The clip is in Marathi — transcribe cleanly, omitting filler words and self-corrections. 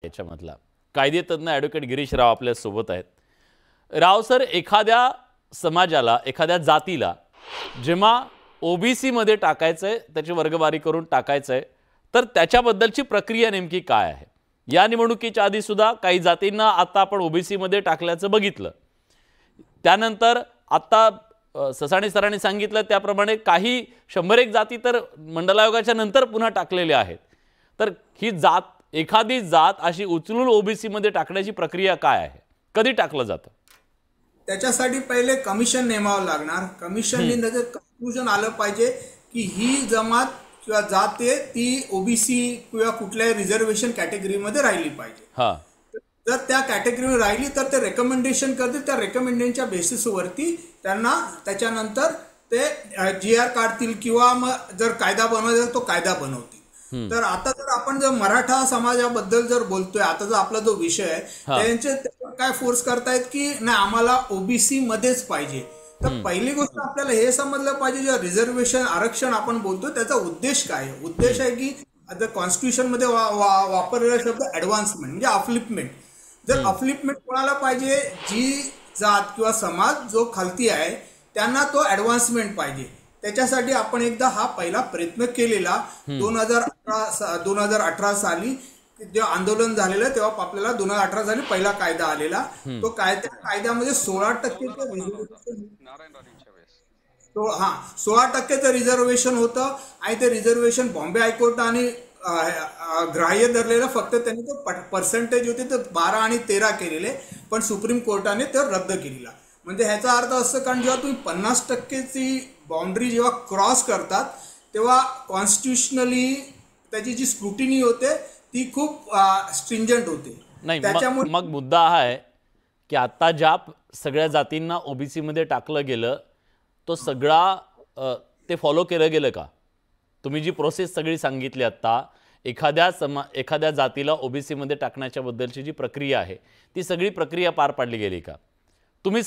याच्यामधला कायदेतज्ञ ॲडव्होकेट गिरीश राव आपल्या सोबत आहेत. राव सर, एखाद्या समाजाला, एखाद्या जातीला जेव्हा ओबीसी मध्ये टाकायचंय, त्याची वर्गवारी करून टाकायचंय, तर त्याच्याबद्दलची प्रक्रिया नेमकी काय आहे? या निवडणुकीच्या आधी सुद्धा काही जातींना आता आपण ओबीसी मध्ये टाकल्याचं बघितलं. त्यानंतर आता ससाणे सरांनी सांगितलं त्याप्रमाणे काही 101 जाती तर मंडल आयोगाच्या नंतर पुन्हा टाकलेले आहेत. तर ही जात, एखादी जात अशी उचलून ओबीसी मध्ये टाकण्याची प्रक्रिया काय आहे? कधी टाकलं जातं? त्याच्यासाठी पहिले कमिशन नेमावं लागणार. कमिशनने त्याचं कन्क्लुजन आलं पाहिजे की ही जमात किंवा जात आहे ती ओबीसी किंवा कुठल्याही रिझर्वेशन कॅटेगरीमध्ये राहिली पाहिजे. जर त्या कॅटेगरीवर राहिली तर ते रेकमेंडेशन करतील. त्या रेकमेंडेशनच्या बेसिसवरती त्यांना त्याच्यानंतर ते GR काढतील किंवा मग जर कायदा बनवायचा तो कायदा बनवतील. तर आता जर आपण जर मराठा समाजाबद्दल जर बोलतोय, आता जो आपला जो विषय आहे, त्यांचे काय फोर्स करतायत की नाही आम्हाला ओबीसी मध्येच पाहिजे. तर पहिली गोष्ट आपल्याला हे समजलं पाहिजे, जे रिझर्वेशन आरक्षण आपण बोलतो त्याचा उद्देश काय आहे. उद्देश आहे की आता कॉन्स्टिट्यूशन मध्ये वापरलेला शब्द ऍडव्हान्समेंट म्हणजे अपलिफ्टमेंट. जर अपलिफ्टमेंट कोणाला पाहिजे, जी जात किंवा समाज जो खालती आहे त्यांना तो ऍडव्हान्समेंट पाहिजे. त्याच्यासाठी आपण एकदा हा पहिला प्रयत्न केलेला 2018 साली जेव्हा आंदोलन झालेलं तेव्हा आपल्याला 2018 साली पहिला कायदा आलेला. तो कायद्यामध्ये 16% रिझर्वेशन होतं आणि ते रिझर्वेशन बॉम्बे हायकोर्टाने ग्राह्य धरलेलं. फक्त त्यांनी तो पर्सेंटेज होते तर 12 आणि 13 केलेले, पण सुप्रीम कोर्टाने ते रद्द केलेला. म्हणजे ह्याचा अर्थ असं, कारण जेव्हा तुम्ही 50%ची बाउंड्री जेव्हा क्रॉस करतात तेव्हा कॉन्स्टिट्युशनली त्याची जी स्क्रुटिनी होते ती खूप स्ट्रिंजंट होते. त्याच्यामुळे मग मुद्दा हा आहे की आता ज्या सगळ्या जातींना ओबीसी मध्ये टाकलं गेलं तो सगळा ते फॉलो केलं गेलं का? तुम्ही जी प्रोसेस सगळी सांगितली आता, एखाद्या जातीला ओबीसी मध्ये टाकण्याच्या बद्दलची जी प्रक्रिया आहे ती सगळी प्रक्रिया पार पाडली गेली का? तुम्ही